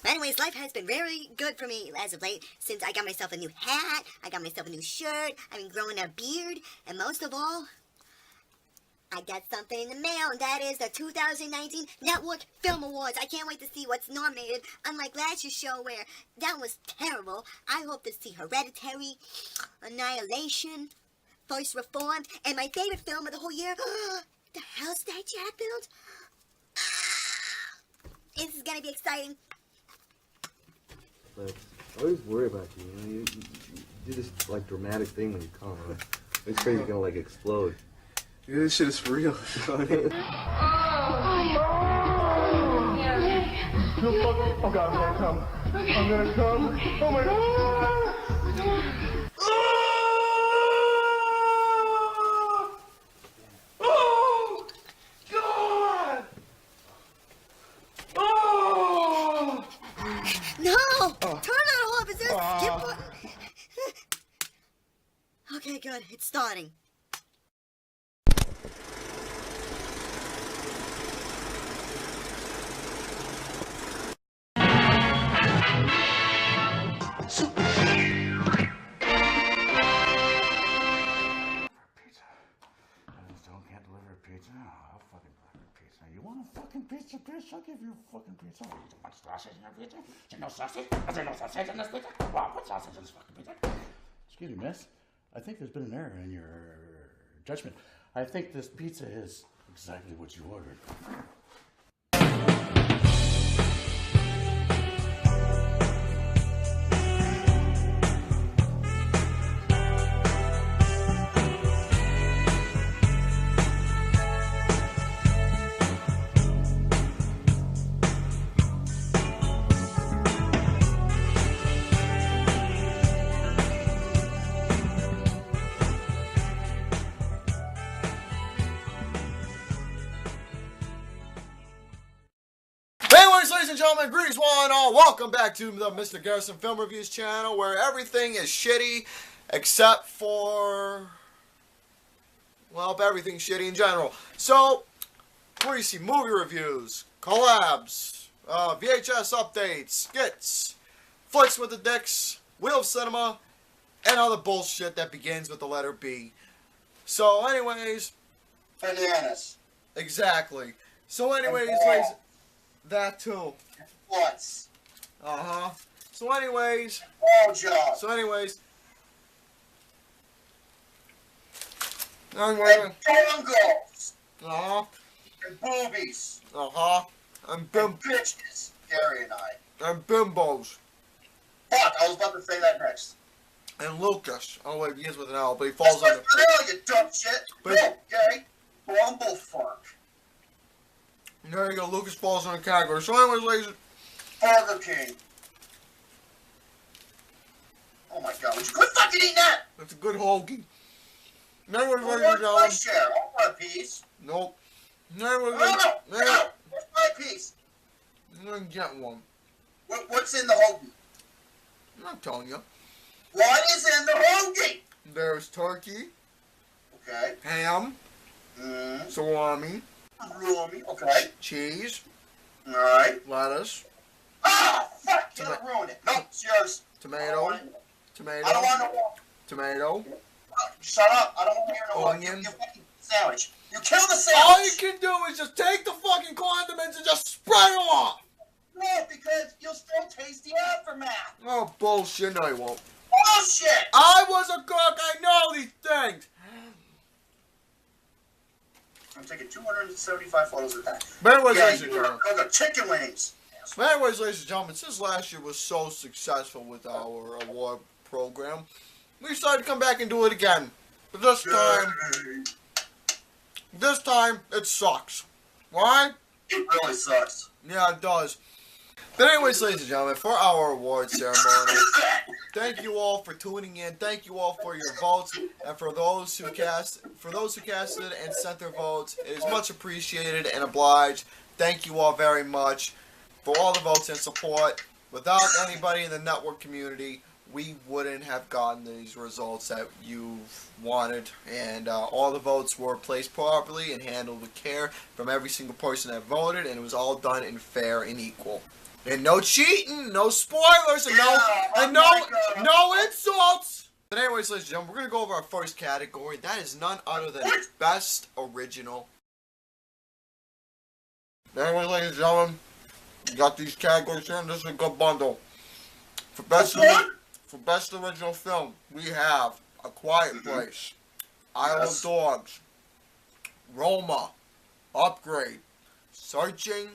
But anyways, life has been very good for me as of late, since I got myself a new hat, I got myself a new shirt, I've been growing a beard, and most of all, I got something in the mail, and that is the 2019 Network Film Awards. I can't wait to see what's nominated. Unlike last year's show where that was terrible, I hope to see Hereditary, Annihilation, First Reformed, and my favorite film of the whole year, the hell's that Jack built? This is gonna be exciting. But I always worry about you. You do this like dramatic thing when you come. I'm afraid you're gonna like explode. Yeah, this shit is for real. You know what I mean? Oh God, I'm gonna come. I'm gonna come. Oh my God. Oh God. Oh. No! Turn that off! Is there a skip button? Okay, good. It's starting. Can't deliver a pizza? Oh, I'll fucking deliver a pizza. You want a fucking pizza, bitch? I'll give you a fucking pizza. Oh, you want sausage in your pizza? Is there no sausage? Is there no sausage in this pizza? Well, what sausage in this fucking pizza? Excuse me, miss. I think there's been an error in your judgment. I think this pizza is exactly what you ordered. Anyways, ladies and gentlemen, greetings one and all. Welcome back to the Mr. Garrison Film Reviews channel, where everything is shitty except for, well, everything's shitty in general. So, where you see movie reviews, collabs, VHS updates, skits, flicks with the dicks, wheel of cinema, and other bullshit that begins with the letter B. So, anyways, Bananas. exactly. So, anyways, ladies. That too. What's? Uh-huh. So anyways. All job. So anyways. And dongles. Uh-huh. And boobies. Uh-huh. And And bim bitches. Gary and I. and bimbos. Fuck, I was about to say that next. And Lucas. Oh wait, he is with an L, but he That's falls my under. Fidel, you dumb shit. But- No, Gary. Bumblefuck. There you go, Lucas falls in the category. So anyways, ladies. Burger King. Oh my God, would you quit fucking eating that? That's a good hoagie. Anyways, Well, ladies and what's my gentlemen. share? I want a piece. Nope. Anyways, No, ladies. no, no. What's my piece? You're gonna get one. What's in the hoagie? I'm not telling you. What is in the hoagie? There's turkey, Okay. ham, salami, Roomy. Okay. cheese, Alright. lettuce, Ah, fuck! You're Toma- gonna ruin it. No, it's yours. I tomato, don't want it. tomato, I don't want no more. tomato. Shut up. I don't want to hear no more. Onion. You fucking sandwich. You killed the All you sandwich. can do is just take the fucking condiments and just spread them off. No, because you'll still taste the aftermath. Oh, bullshit. No, you won't. Bullshit. I was a cook. I know these things. I'm taking 275 photos of that. But anyways, Yeah, ladies and you gentlemen. I got chicken wings. But anyways, ladies and gentlemen, since last year was so successful with our award program, we decided to come back and do it again. But this time, it sucks. Why? It really sucks. Yeah, it does. But anyways, ladies and gentlemen, for our award ceremony, thank you all for tuning in. Thank you all for your votes, and for those who casted and sent their votes, it is much appreciated and obliged. Thank you all very much for all the votes and support. Without anybody in the network community, we wouldn't have gotten these results that you've wanted, and all the votes were placed properly and handled with care from every single person that voted, and it was all done in fair and equal. And no cheating, no spoilers, and no insults. But anyways, ladies and gentlemen, we're gonna go over our first category. That is none other than best original. Anyway, ladies and gentlemen, we got these categories here, and this is a good bundle. For best original film, we have A Quiet Place, Isle of Dogs, Roma, Upgrade, Searching,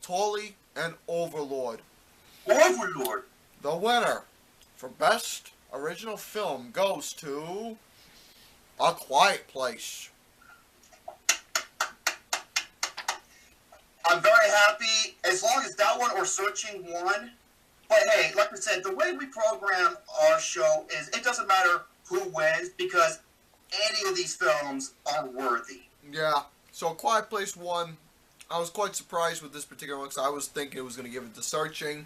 Tully, and Overlord. Overlord. The winner for best original film goes to A Quiet Place. I'm very happy as long as that one or Searching won. But hey, like I said, the way we program our show is it doesn't matter who wins because any of these films are worthy. Yeah, so A Quiet Place won. I was quite surprised with this particular one because I was thinking it was going to give it to Searching.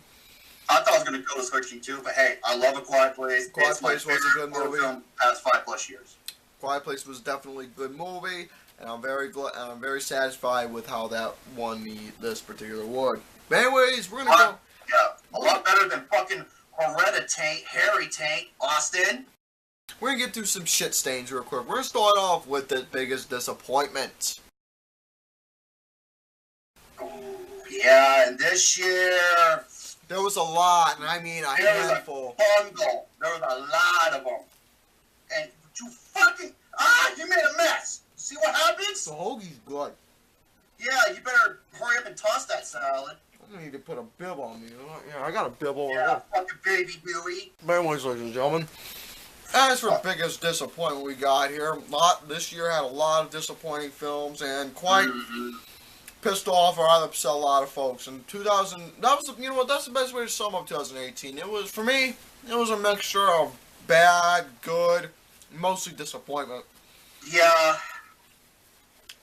I thought I was going to go to Searching too, but hey, I love A Quiet Place. Quiet Place was a good movie. Film past 5+ years. Quiet Place was definitely a good movie, and I'm very satisfied with how that won this particular award. But anyways, we're gonna go. Yeah, a lot better than fucking Harry Tank, Austin. We're gonna get through some shit stains real quick. We're gonna start off with the biggest disappointment. Yeah, and this year There was a lot, and I mean a handful. There was a lot of them. And you fucking you made a mess. See what happens? The hoagie's good. Yeah, you better hurry up and toss that salad. I need to put a bib on me. Yeah, I got a bib over Yeah, there. fucking baby Billy. But anyways, ladies and gentlemen, as for biggest disappointment we got here, this year had a lot of disappointing films and quite pissed off or upset a lot of folks. And that's the best way to sum up 2018. It was, for me, it was a mixture of bad, good, mostly disappointment. Yeah.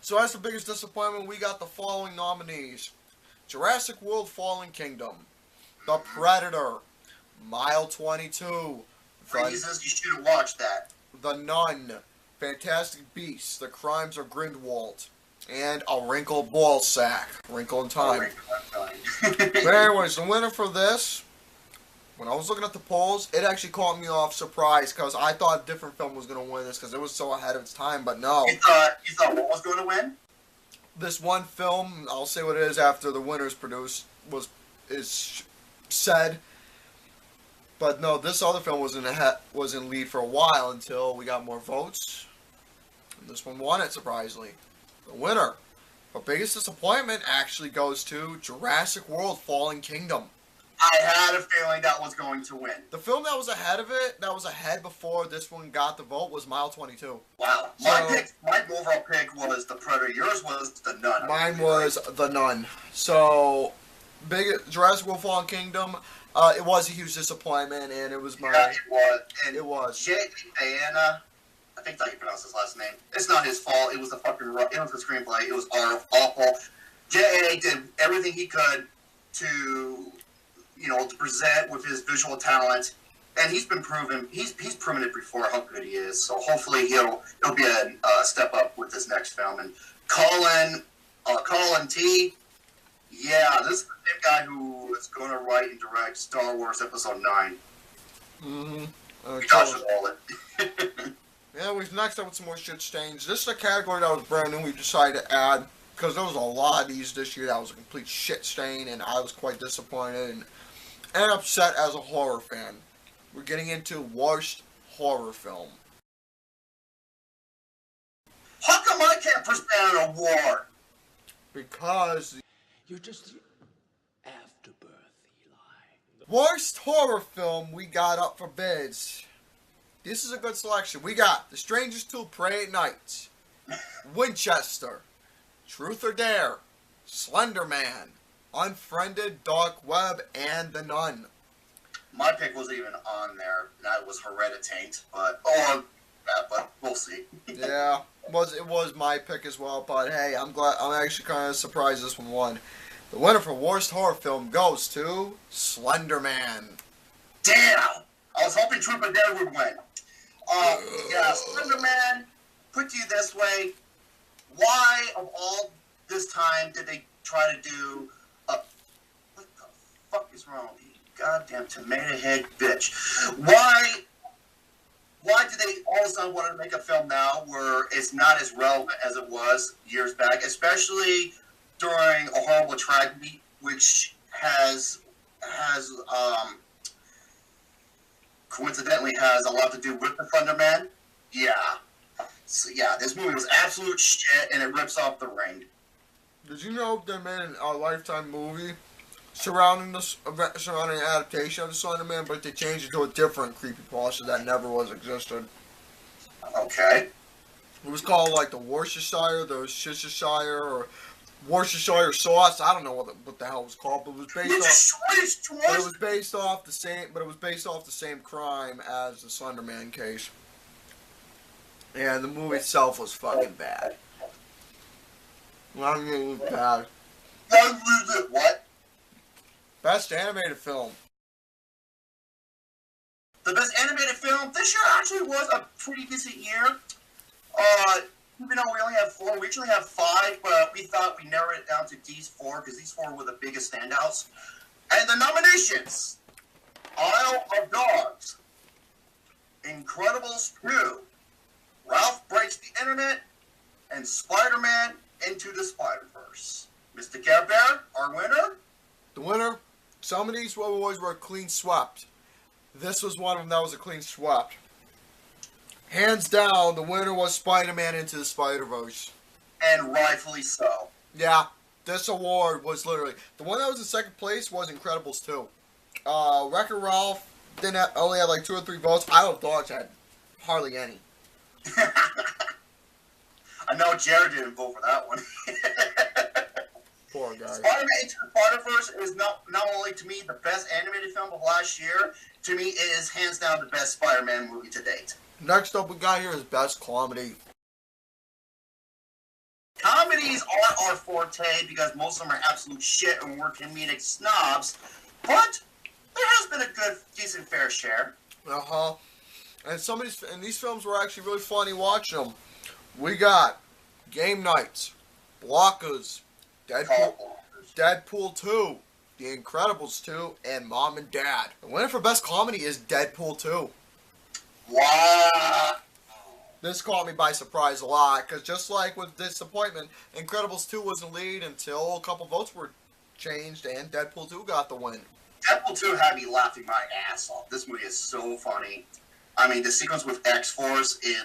So as the biggest disappointment, we got the following nominees: Jurassic World: Fallen Kingdom, The Predator, Mile 22, Jesus, you should have watched that. The Nun, Fantastic Beasts: The Crimes of Grindelwald, and A Wrinkled Ballsack, Wrinkle in Time. But anyways, the winner for this, when I was looking at the polls, it actually caught me off surprise because I thought a different film was going to win this because it was so ahead of its time, but no. You thought what was going to win? This one film, I'll say what it is after the winner's produced, is said. But no, this other film was in lead for a while until we got more votes. And this one won it, surprisingly. The winner for biggest disappointment actually goes to Jurassic World: Fallen Kingdom. I had a feeling that was going to win. The film that was ahead of it, that was ahead before this one got the vote, was Mile 22. Wow. My overall pick was The Predator. Yours was The Nun. Mine was The Nun. So, Jurassic World: Fallen Kingdom, it was a huge disappointment, and it was my... Yeah, it was. And it was. Diana, I think that's how you pronounce his last name. It's not his fault. It was the screenplay. It was awful. J.A. did everything he could to present with his visual talent, and he's proven it before how good he is. So hopefully it'll be a step up with this next film. And Colin T. Yeah, this is the same guy who is going to write and direct Star Wars Episode 9. Mm-hmm. Josh Wallet. Yeah, we've next up with some more shit stains. This is a category that was brand new. We decided to add because there was a lot of these this year that was a complete shit stain, and I was quite disappointed and upset as a horror fan. We're getting into worst horror film. How come I can't present an award? Because you're just afterbirth, Eli. Worst horror film we got up for bids. This is a good selection. We got The Strangers 2: Pray at Night, Winchester, Truth or Dare, Slender Man, Unfriended, Dark Web, and The Nun. My pick wasn't even on there. That was Hereditary, but we'll see. Yeah, it was my pick as well. But hey, I'm actually kind of surprised this one won. The winner for worst horror film goes to Slender Man. Damn! I was hoping Trooper Dare would win. Yeah, Slender-Man, put to you this way, why of all this time did they try to do what the fuck is wrong with you? Goddamn tomato head bitch. Why do they all of a sudden want to make a film now where it's not as relevant as it was years back, especially during a horrible tragedy which has coincidentally has a lot to do with the Thunderman? Yeah. So, yeah, this movie was absolute shit, and it rips off The Ring. Did you know they made a Lifetime movie surrounding the adaptation of the Slenderman, but they changed it to a different creepypasta that never was existed? Okay. It was called like the Worcestershire, the Worcestershire, or Worcestershire sauce. I don't know what the hell it was called, but it was based off the same. But it was based off the same crime as the Slenderman case. And the movie itself was fucking bad. I mean, it was bad. What? Best animated film. The best animated film? This year actually was a pretty decent year. Even though we only have 4, we actually have 5, but we thought we narrowed it down to these 4 because these 4 were the biggest standouts. And the nominations: Isle of Dogs, Incredibles 2, Ralph Breaks the Internet, and Spider-Man Into the Spider-Verse. Mr. Care Bear, our winner? The winner. Some of these awards were clean swept. This was one of them that was a clean swept. Hands down, the winner was Spider-Man Into the Spider-Verse. And rightfully so. Yeah, this award was literally... The one that was in second place was Incredibles 2. Wreck-It Ralph only had like 2 or 3 votes. Isle of Dogs had hardly any. I know Jared didn't vote for that one. Poor guy. Spider-Man Into the Spider-Verse is not only to me the best animated film of last year, to me it is hands down the best Spider-Man movie to date. Next up we got here is Best Comedy. Comedies aren't our forte because most of them are absolute shit and we're comedic snobs, but there has been a good, decent, fair share. Uh-huh. And these films were actually really funny watching them. We got Game Nights, Blockers, Deadpool 2, The Incredibles 2, and Mom and Dad. The winner for Best Comedy is Deadpool 2. Wow. This caught me by surprise a lot, because just like with Disappointment, Incredibles 2 was in the lead until a couple votes were changed, and Deadpool 2 got the win. Deadpool 2 had me laughing my ass off. This movie is so funny. I mean, the sequence with X-Force is,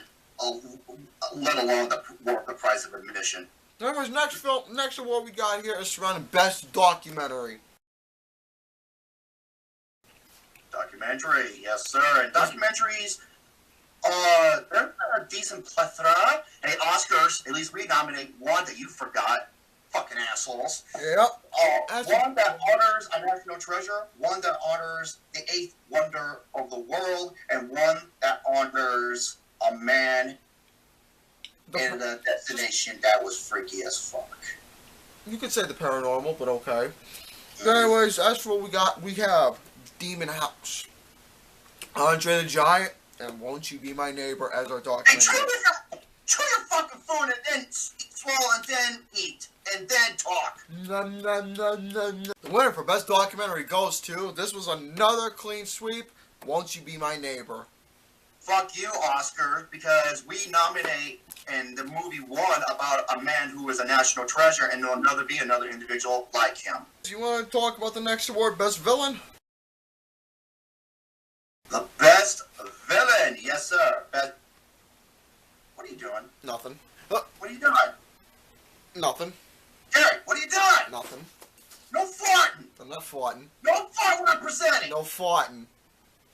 let alone the price of admission. Anyways, next award we got here is surrounding Best Documentary. Documentary, yes sir. And documentaries, they're a decent plethora. Hey, Oscars, at least we nominate one that you forgot. Fucking assholes. Yep. One that honors a national treasure, one that honors the 8th wonder of the world, and one that honors a man in a destination that was freaky as fuck. You could say the paranormal, but okay. Anyways, as for what we have Demon House, Andre the Giant, and Won't You Be My Neighbor as our Hey, documentary. chew your fucking food and then swallow and then eat and then talk. The winner for Best Documentary goes to, this was another clean sweep, Won't You Be My Neighbor. Fuck you, Oscar, because we nominate, and the movie won about a man who is a national treasure, and there'll never be another individual like him. Do you want to talk about the next award, Best Villain? The best villain, yes sir. What are you doing? Nothing. What are you doing? Nothing. Derek, what are you doing? Nothing. No farting. I'm not farting. No fart when I'm presenting. No farting.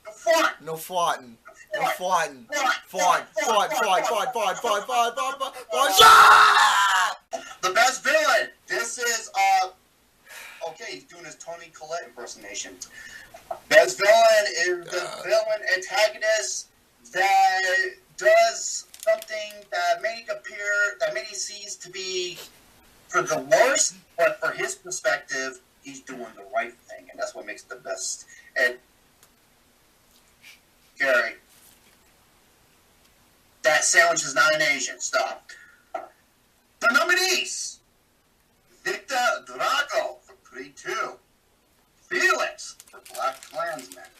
No fart. No farting. No Fart. farting. Fart. The best villain. This is okay, he's doing his Tony Collette impersonation. Best villain is the villain antagonist that does something that many sees to be for the worst, but for his perspective, he's doing the right thing, and that's what makes it the best. And Gary. That sandwich is not an Asian. Stop. The nominees. Victor Drago for Creed 2. Felix for Black Klansman.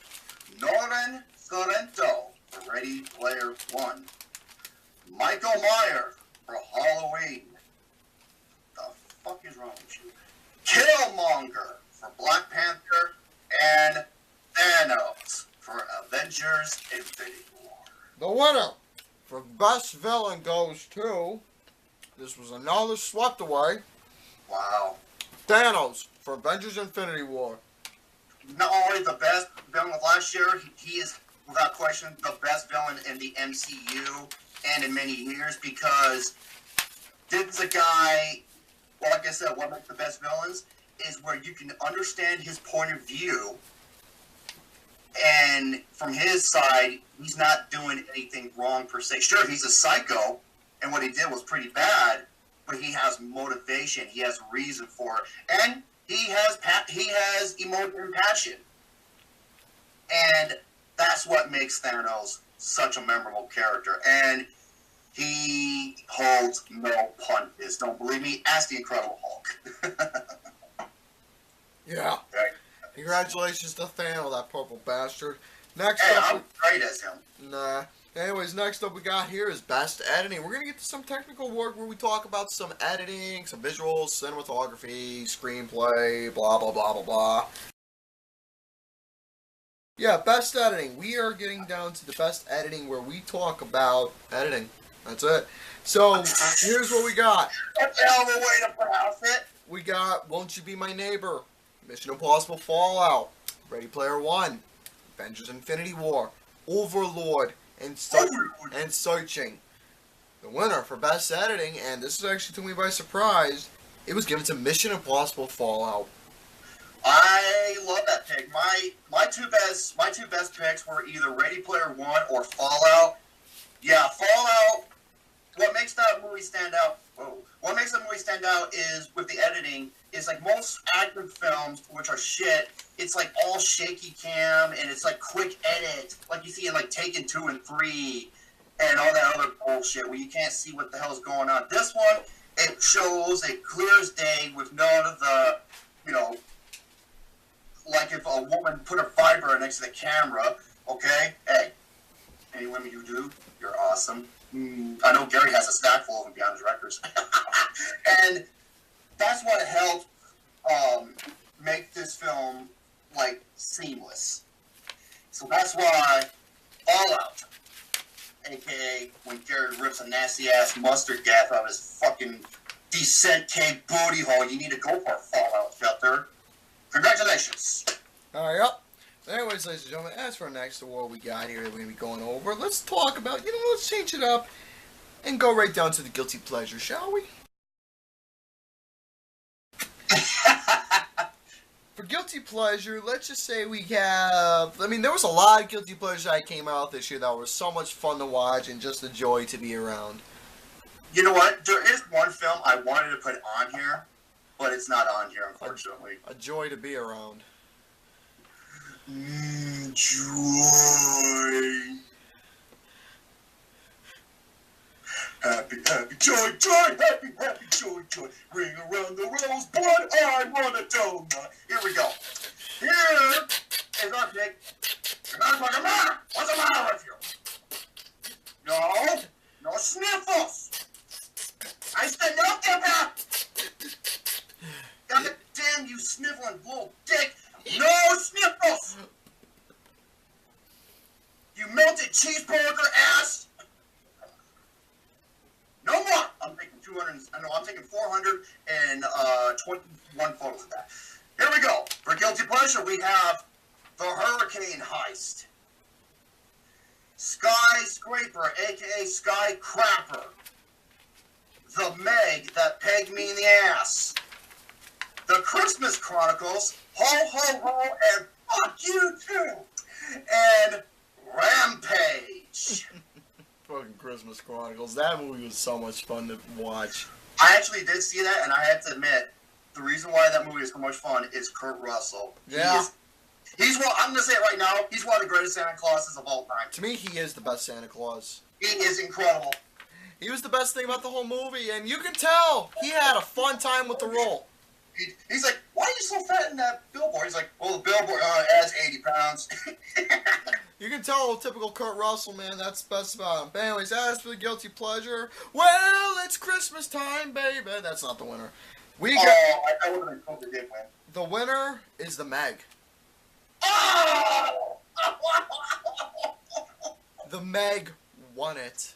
Nolan Sorrento for Ready Player One. Michael Myers for Halloween. The fuck is wrong with you? Killmonger for Black Panther. And Thanos for Avengers Infinity War. The winner for Best Villain goes to... This was another swept away. Wow. Thanos for Avengers Infinity War. Not only the best villain of last year, he is, without question, the best villain in the MCU and in many years, because this is a guy, well, like I said, what makes the best villains is where you can understand his point of view, and from his side, he's not doing anything wrong per se. Sure, he's a psycho, and what he did was pretty bad, but he has motivation, he has reason for it, and he has emotion and passion. And that's what makes Thanos such a memorable character. And he holds no punches. Don't believe me? Ask the Incredible Hulk. Yeah. Okay. Congratulations to Thanos, that purple bastard. Next Hey, up... I'm great as him. Nah. Anyways, next up we got here is Best Editing. We're going to get to some technical work where we talk about some editing, some visuals, cinematography, screenplay, blah, blah, blah, blah, blah. Yeah, Best Editing. We are getting down to the Best Editing where we talk about editing. That's it. So, here's what we got. That's a hell of a way to pronounce it. We got Won't You Be My Neighbor, Mission Impossible Fallout, Ready Player One, Avengers Infinity War, Overlord, and Searching. The winner for Best Editing, and this is actually took me by surprise, it was given to Mission Impossible Fallout. I love that pick. My two best picks were either Ready Player One or Fallout. Yeah, Fallout. What makes that movie stand out? What makes that movie stand out is with the editing. Is like most action films, which are shit. It's like all shaky cam and it's like quick edit, like you see in like Taken 2 and 3, and all that other bullshit where you can't see what the hell's going on. This one, it shows it clear as day with none of the, like if a woman put a vibrator next to the camera. Okay, hey, any women you do, you're awesome. I know Gary has a stack full of them behind his records, and that's what helped make this film like seamless. So that's why Fallout, aka when Gary rips a nasty ass mustard gas out of his fucking decent cave booty hole, you need to go for a Fallout filter. Congratulations. Yep. Anyways, ladies and gentlemen, as for our next award we got here that we're going to be going over, let's talk about, let's change it up and go right down to the guilty pleasure, shall we? For guilty pleasure, let's just say we have... there was a lot of guilty pleasures that came out this year that were so much fun to watch and just a joy to be around. You know what? There is one film I wanted to put on here, but it's not on here, unfortunately. A joy to be around. Joy. Happy, happy, joy, joy, happy, happy, joy, joy. Ring around the rosebud, I want a donut. Here we go. Here is our pick. What's the matter with you? No sniffles. I said no sniffles. God damn you sniffling little dick. No sniffles. You melted cheeseburger ass. No more. I'm taking 421 photos of that. Here we go. For guilty pleasure, we have the Hurricane Heist, Skyscraper, aka Sky Crapper, The Meg That Pegged Me in the Ass, The Christmas Chronicles, Ho Ho Ho and Fuck You Too, and Rampage. Fucking Christmas Chronicles. That movie was so much fun to watch. I actually did see that, and I have to admit, the reason why that movie is so much fun is Kurt Russell. Yeah. I'm gonna say it right now. He's one of the greatest Santa Clauses of all time. To me, he is the best Santa Claus. He is incredible. He was the best thing about the whole movie, and you can tell he had a fun time with the role. He's like, why are you so fat in that billboard? He's like, well, the billboard adds 80 pounds. You can tell typical Kurt Russell, man. That's the best about him. But anyways, as for the guilty pleasure, well, it's Christmas time, baby. That's not the winner. We got I would have been cool if they did win. the winner is the Meg. Oh! The Meg won it.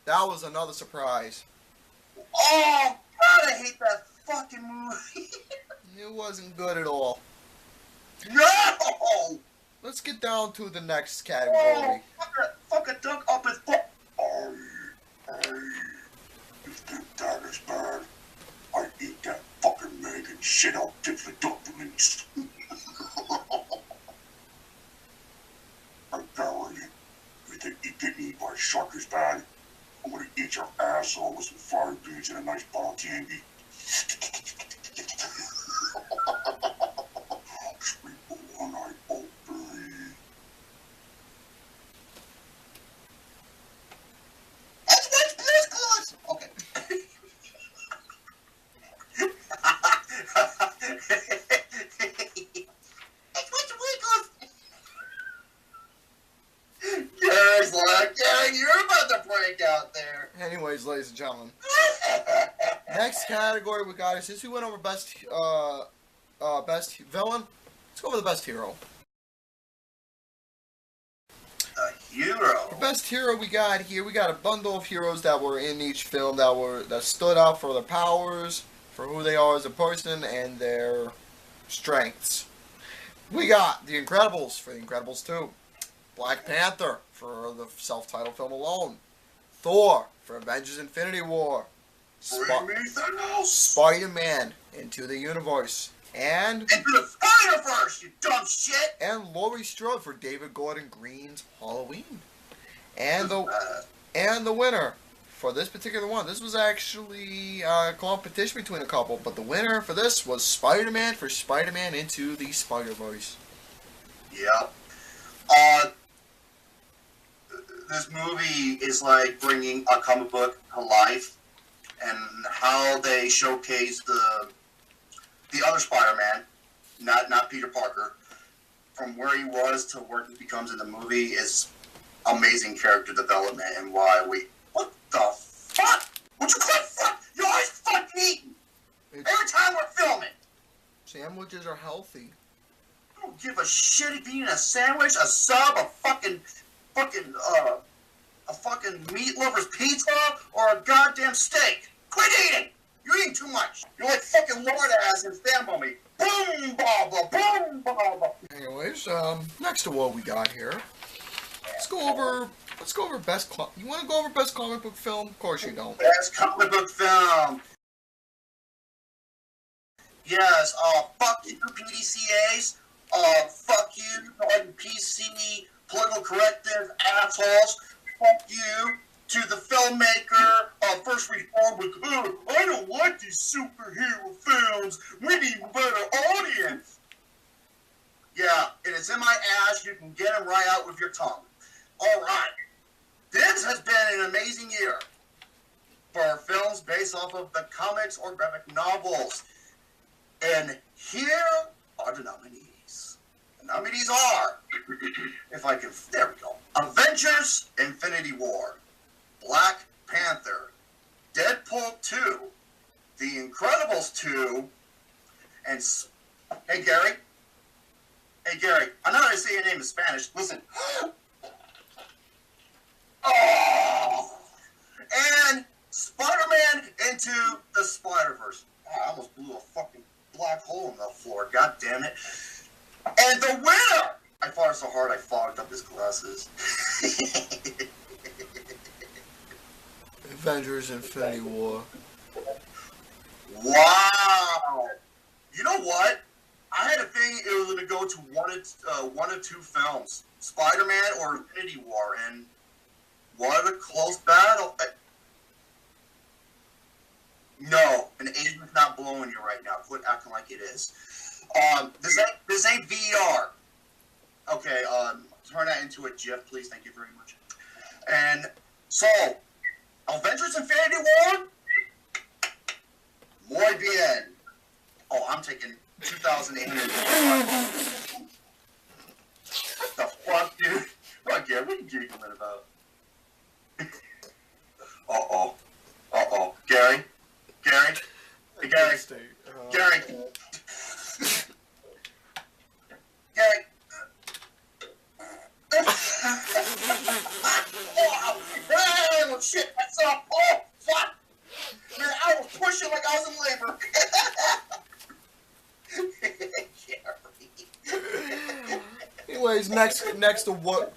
That was another surprise. Oh, God, I hate that fucking movie. It wasn't good at all. No! Let's get down to the next Oh, category. fuck a duck up his butt. If the dog is bad, I eat that fucking Meg and shit out different documents. I guarantee you, if you get me by a shark is bad, I'm gonna eat your asshole with some fried beans and a nice bottle of candy. Sweet one-eyed old bird. That's what's Blue's Clues! Okay. That's what's Blue's Clues! Gary's like, Gary, you're about to break out there. Anyways, ladies and gentlemen, next category we got is since we went over best villain, let's go over the best hero. A hero. For best hero we got a bundle of heroes that were in each film that stood out for their powers, for who they are as a person, and their strengths. We got The Incredibles for The Incredibles 2, Black Panther for the self-titled film alone, Thor for Avengers Infinity War, Bring me Thanos. Spider-Man Into the Universe, and Into the Spider-Verse, you dumb shit. and Laurie Strode for David Gordon Green's Halloween. And the winner for this particular one, this was actually a competition between a couple, but the winner for this was Spider-Man for Spider-Man Into the Spider-Verse. Yep. This movie is like bringing a comic book to life, and how they showcase the other Spider-Man, not Peter Parker, from where he was to where he becomes in the movie is amazing character development, and why what the fuck? Would you quit fuck? You're always fucking eating every time we're filming. Sandwiches are healthy. I don't give a shit if you eat a sandwich, a sub, a fucking meat lover's pizza, or a goddamn steak. Quit eating! You're eating too much. You're like fucking Lord ass and stand by me. Boom, baba, boom, baba. Anyways, next to what we got here, let's go over best. You want to go over best comic book film? Of course you don't. Best comic book film. Yes, fuck you, PDCAs. Fuck you, PC, political corrective assholes. Fuck you to the filmmaker of First Reform with, I don't like these superhero films. We need a better audience. Yeah, and it's in my ass. You can get them right out with your tongue. All right. This has been an amazing year for films based off of the comics or graphic novels. And here are the nominees. The nominees are, there we go. Avengers Infinity War, Black Panther, Deadpool 2, The Incredibles 2, and, hey Gary, I know how to say your name in Spanish, listen. Oh! And Spider-Man Into the Spider-Verse. Oh, I almost blew a fucking black hole in the floor, god damn it. And the winner! I fought so hard I fogged up his glasses. Avengers Infinity War. Wow! You know what? I had a feeling it was going to go to one of two films, Spider-Man or Infinity War, and what a close battle. No, an Asian's not blowing you right now. Quit acting like it is. This ain't VR. Okay, turn that into a GIF, please. Thank you very much. And so, Avengers Infinity War? Muy bien. Oh, I'm taking 2,800. What the fuck, dude? What, Gary? What are you giggling about? Uh-oh. Uh-oh. Gary? Gary? Hey, Gary? Gary? Gary? Oh, shit, that's up. Oh, fuck. Man, I was pushing like I was in labor. Anyways, next to what?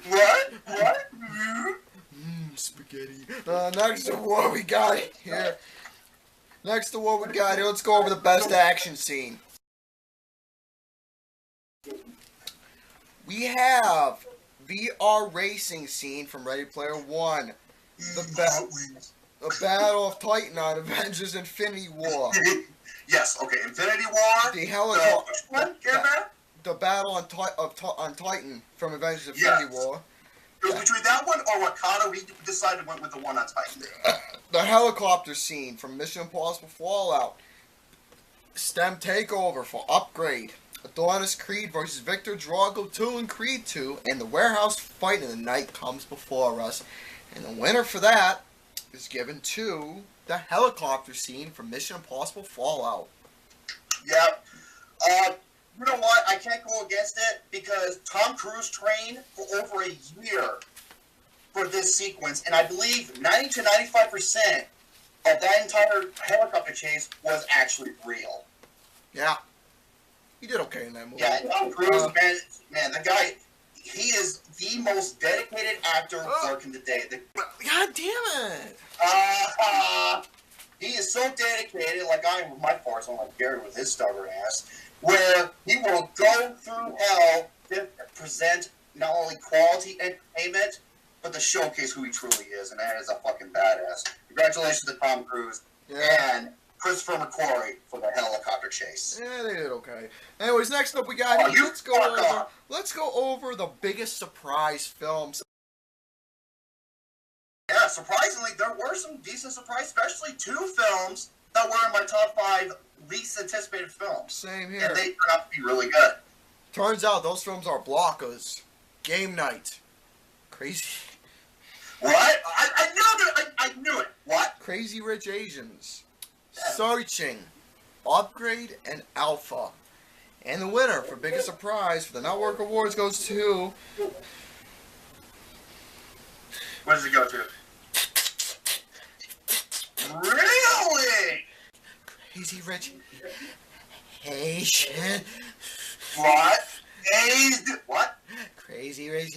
What? What? Spaghetti. Next to what we got here. Next to what we got here, let's go over the best action scene. We have VR racing scene from Ready Player One. The Battle of Titan on Avengers Infinity War. Yes, okay, Infinity War. The helicopter. Which one? Get back? The Battle on Titan from Avengers Infinity War. It was between that one or Wakanda. We decided went with the one on Titan. The helicopter scene from Mission Impossible Fallout. STEM takeover for Upgrade. Adonis Creed versus Victor Drago 2 and Creed 2. And the warehouse fight in the night comes before us. And the winner for that is given to the helicopter scene from Mission Impossible Fallout. Yep. You know what? I can't go against it because Tom Cruise trained for over a year for this sequence, and I believe 90 to 95% of that entire helicopter chase was actually real. Yeah. He did okay in that movie. Yeah, Tom Cruise, man, the guy, he is the most dedicated actor working today. God damn it! He is so dedicated, like I am with my farts, unlike Gary with his stubborn ass, where he will go through hell to present not only quality entertainment, but to showcase who he truly is, and that is a fucking badass. Congratulations to Tom Cruise and Christopher McQuarrie for the helicopter chase. Yeah, they did okay. Anyways, next up we got let's go over the biggest surprise films. Yeah, surprisingly, there were some decent surprises, especially 2 films that were in my top 5 least anticipated films. Same here. And they turned out to be really good. Turns out those films are blockers. Game Night. Crazy. What? I knew it! I knew it! What? Crazy Rich Asians. Searching. Upgrade and Alpha. And the winner for biggest surprise for the Network Awards goes to... What does it go to? Really? Crazy Rich Asian. What? Aged? What? Crazy Rich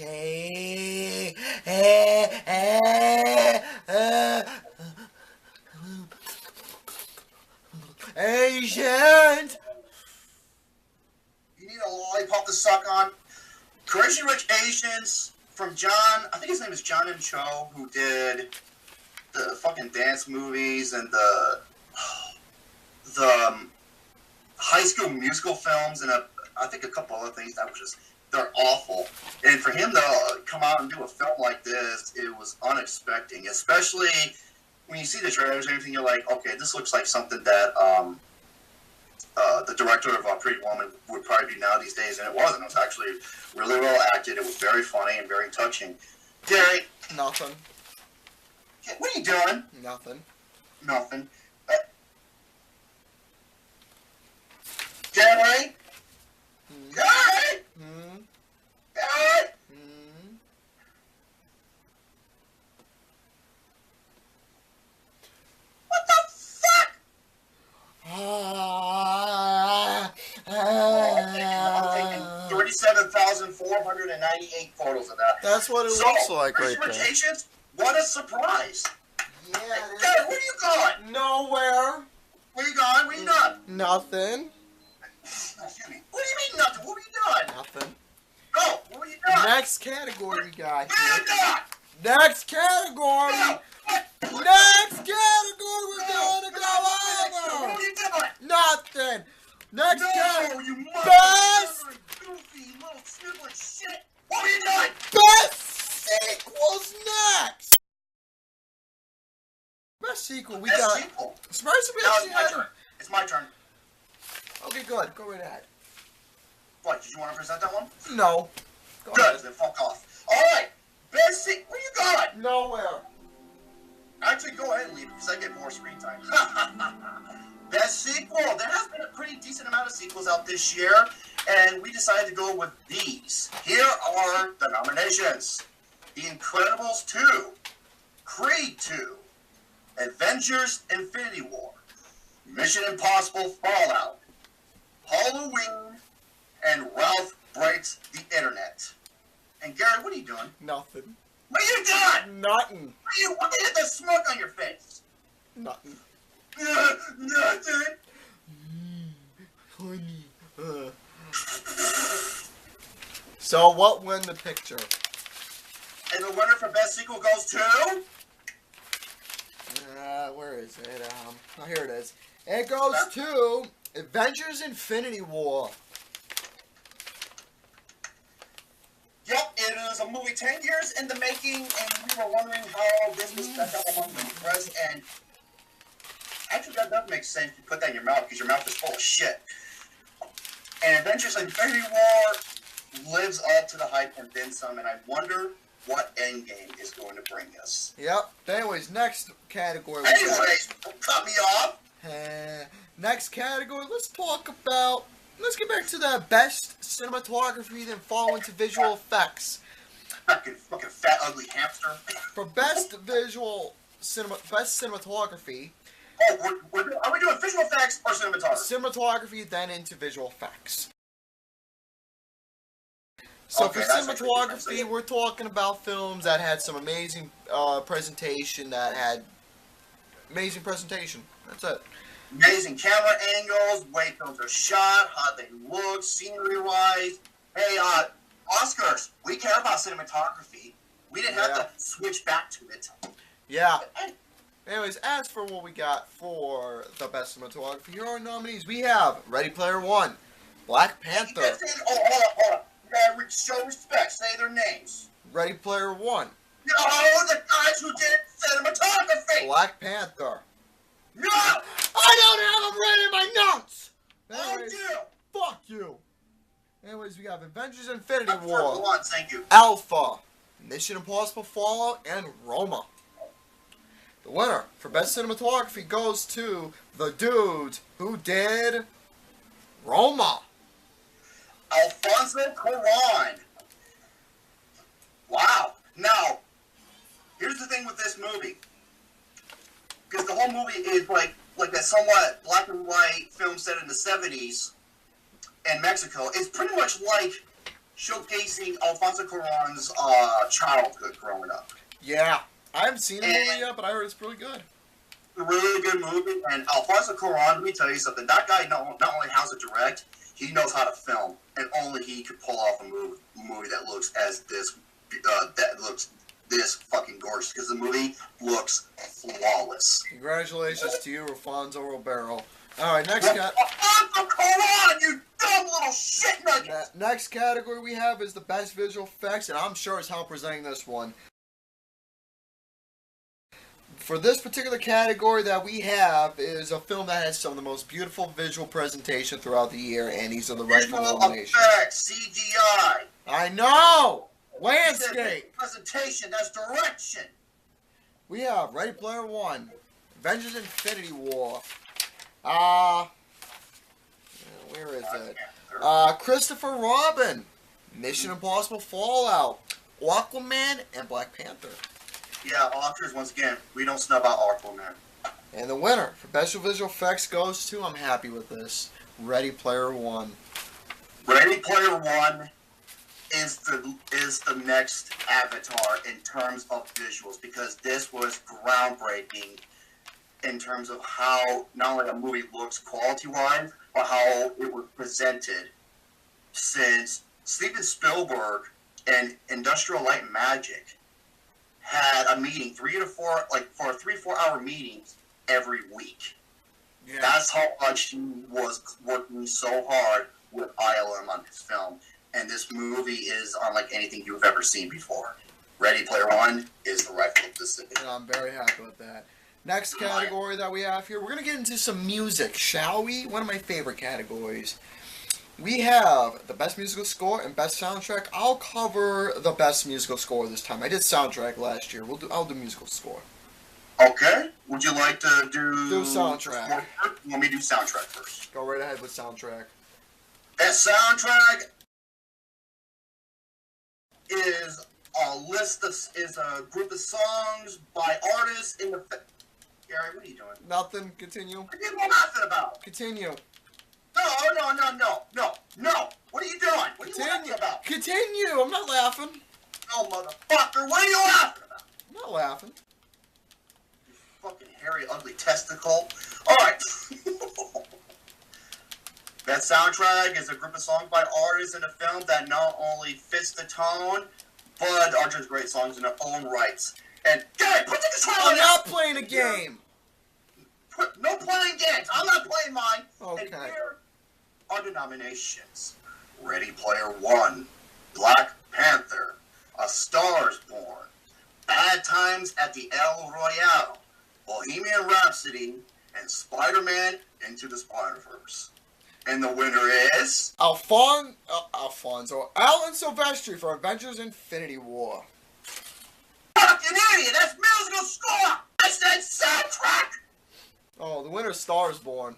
Asians. You need a lollipop to suck on. Crazy Rich Asians from John, I think his name is John M. Cho, who did the fucking dance movies and the High School Musical films and I think a couple other things that was just, they're awful. And for him to come out and do a film like this, it was unexpected, especially when you see the trailers and everything, you're like, okay, this looks like something that the director of Pretty Woman would probably do now these days, and it wasn't. It was actually really well acted. It was very funny and very touching. Gary. Nothing. What are you doing? Nothing. Nothing. Gary? Gary? Gary? What the fuck? I'm taking 37,498 photos of that. That's what it looks like right there. Patience, what a surprise. Yeah. Gary, where you going? Nowhere. Where you going? Where you going? Nothing. Excuse me. What do you mean nothing? What were you doing? Nothing. No, what were you doing? Next category we got Where here. you going? Next category. No. Next category we're gonna What go are over. you doing? Nothing. Next No, category. you Best, motherfucker, goofy little sniveling shit. What are you doing? best sequels next. Best sequel. We Best got. sequel. Surprise! We Now actually it's my had. turn. It's my turn. Okay, good. Go right ahead. What, did you want to present that one? No. Go Good, ahead. then fuck off. Alright, best sequel. Where you going? Nowhere. Actually, go ahead and leave because I get more screen time. Best sequel. There has been a pretty decent amount of sequels out this year, and we decided to go with these. Here are the nominations. The Incredibles 2, Creed 2, Avengers Infinity War, Mission Impossible Fallout, Halloween, and Ralph Breaks the Internet. And Gary, what are you doing? Nothing. What are you doing? Nothing. What is the smoke on your face? Nothing. Nothing. Honey. So what won the picture? And the winner for best sequel goes to... Where is it? Oh, here it is. It goes to Avengers Infinity War. Yep, it is a movie 10 years in the making, and we were wondering how this was stuck up among the press, and actually that does make sense to put that in your mouth, because your mouth is full of shit. And Avengers Infinity War lives up to the hype and then some, and I wonder what Endgame is going to bring us. Yep. Anyways, next category. Anyways, don't cut me off. Next category, let's get back to the best cinematography, then fall into visual effects. Fucking fat, ugly hamster. For best cinematography, Oh, are we doing visual effects or cinematography? then into visual effects. So Okay, for that's what you're trying to cinematography, say. we're talking about films that had some amazing presentation, That's it. Amazing camera angles, way films are shot, how they look, scenery-wise. Hey, Oscars, we care about cinematography. We didn't have to switch back to it. Yeah. Anyways, as for what we got for the best cinematography, here are our nominees. We have Ready Player One, Black Panther, Hold up. You gotta show respect. Say their names. Ready Player One, No, the guys who did cinematography. Black Panther. No, I don't have them written in my notes! I Anyways, do. fuck you. Anyways, we have Avengers Infinity For War, one, thank you. Alpha, Mission Impossible Fallout, and Roma. The winner for best cinematography goes to the dudes who did Roma. Alfonso Cuarón. Wow. Now, here's the thing with this movie. Because the whole movie is like a somewhat black and white film set in the 70s in Mexico. It's pretty much like showcasing Alfonso Cuarón's childhood growing up. Yeah, I haven't seen the movie yet, but I heard it's really good. A really good movie. And Alfonso Cuarón, let me tell you something. That guy not only has to direct, he knows how to film. And only he could pull off a movie that looks this fucking gorgeous, because the movie looks flawless. Congratulations to you, Alfonso Ribeiro. Alright, next Alfonso Cuarón, you dumb little shit nugget! next category we have is the best visual effects, and I'm sure as hell presenting this one. For this particular category that we have is a film that has some of the most beautiful visual presentation throughout the year, and these are the rightful Visual nominations. effects, CGI. I know! That's Landscape! presentation, that's direction. We have Ready Player One, Avengers Infinity War, where is it? Christopher Robin, Mission Impossible Fallout, Aquaman, and Black Panther. Yeah, Oscars, once again, we don't snub out Aquaman. And the winner for best visual effects goes to, I'm happy with this, Ready Player One. Ready Player One is the next Avatar in terms of visuals, because this was groundbreaking in terms of how not only a movie looks quality-wise, but how it was presented. Since Steven Spielberg and Industrial Light and Magic had a meeting, 3 to 4 hour meetings every week. Yeah. That's how much he was working so hard with ILM on his film. And this movie is unlike anything you've ever seen before. Ready Player One is the rifle of the city. And I'm very happy with that. Next category that we have here, we're going to get into some music, shall we? One of my favorite categories. We have the best musical score and best soundtrack. I'll cover the best musical score this time. I did soundtrack last year. I'll do musical score. Okay. Would you like to do soundtrack? You want me to do soundtrack first? Go right ahead with soundtrack. That soundtrack is a group of songs by artists in the. Gary, what are you doing? Nothing. Continue. What are you laughing about? Continue. No. What are you doing? What are you laughing about? Continue. I'm not laughing. No, motherfucker. What are you laughing about? I'm not laughing. You fucking hairy, ugly testicle. All right. That soundtrack is a group of songs by artists in a film that not only fits the tone, but are just great songs in their own rights. And Gary, put the controller I'm down. not playing a game. No playing games. I'm not playing mine. Okay. And here are the nominations: Ready Player One, Black Panther, A Star Is Born, Bad Times at the El Royale, Bohemian Rhapsody, and Spider-Man Into the Spider-Verse. And the winner is Alan Silvestri for Avengers Infinity War. fucking idiot. That's musical score. I said soundtrack. Oh, the winner is Star Is Born.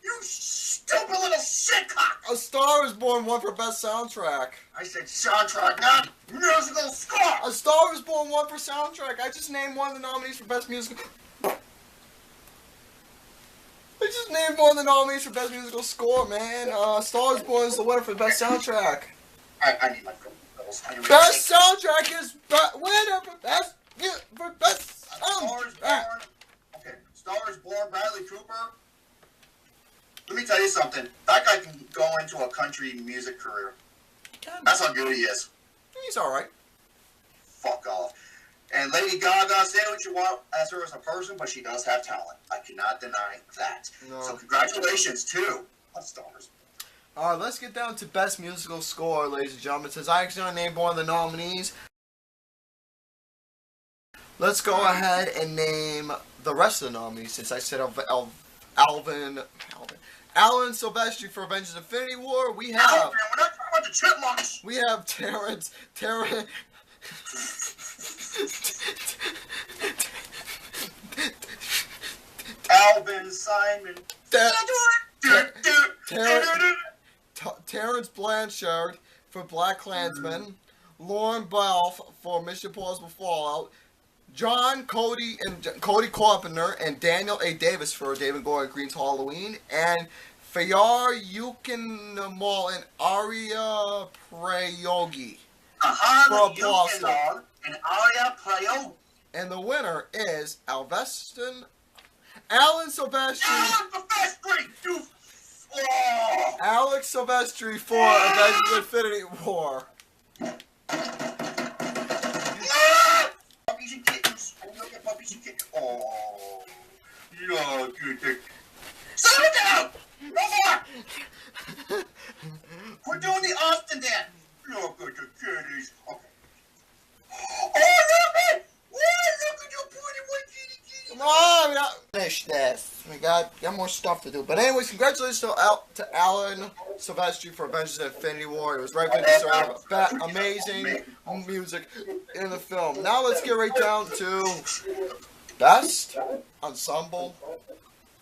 You stupid little shitcock. A Star Is Born won for best soundtrack. I said soundtrack, not musical score. A Star Is Born won for soundtrack. I just named one of the nominees for best musical. I just named one of the nominees for best musical score, man. Star Is Born is the winner for best soundtrack. I need my phone bills. Best soundtrack is winner for best Star Is Born. Okay, Star Is Born. Bradley Cooper. Let me tell you something. That guy can go into a country music career. That's how good he is. He's alright. Fuck off. And Lady Gaga, say what you want as her as a person, but she does have talent. I cannot deny that. No. So congratulations to A Star Is Born. Alright, let's get down to best musical score, ladies and gentlemen. Since I actually named one of the nominees, let's go ahead and name the rest of the nominees. Since I said Alan Silvestri for Avengers Infinity War. We Oh, have man, we're not talking about the chipmunks. we have Terrence Alvin, Simon. Terrence Blanchard for Black Klansman, Lauren Bell for Mission Impossible Fallout, Cody Carpenter and Daniel A. Davis for David Gordon Green's Halloween, and Fayar Yukinmal and Arya Prayogi for Boston. And Arya Prayogi. And the winner is Alan Silvestri. Alan Silvestri, you. Oh. Alex Silvestri for Avengers Infinity War. Puppies and kittens. I look at puppies and kittens. Oh. Yeah, good. Settle it down! No more! We're doing the Austin dance. Look at the kitties. Okay. Oh, look at! Look at your pretty white kitty. Come on, we got finish this. We got more stuff to do. But anyways, congratulations to Alan Silvestri for Avengers Infinity War. It was right for deserved. Amazing music in the film. Now let's get right down to best ensemble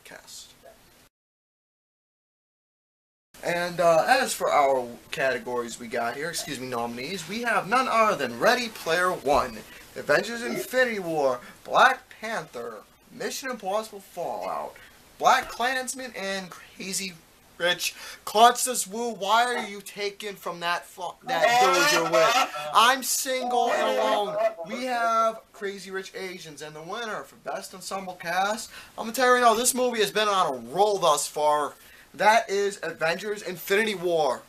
cast. And as for our categories we got here, nominees, we have none other than Ready Player One, Avengers Infinity War, Black Panther, Mission Impossible Fallout, Black Klansman, and Crazy Rich, Constance Wu, why are you taken from that that girl you're with? I'm single and alone. We have Crazy Rich Asians, and the winner for Best Ensemble Cast, I'm gonna tell you right now, this movie has been on a roll thus far. That is Avengers Infinity War.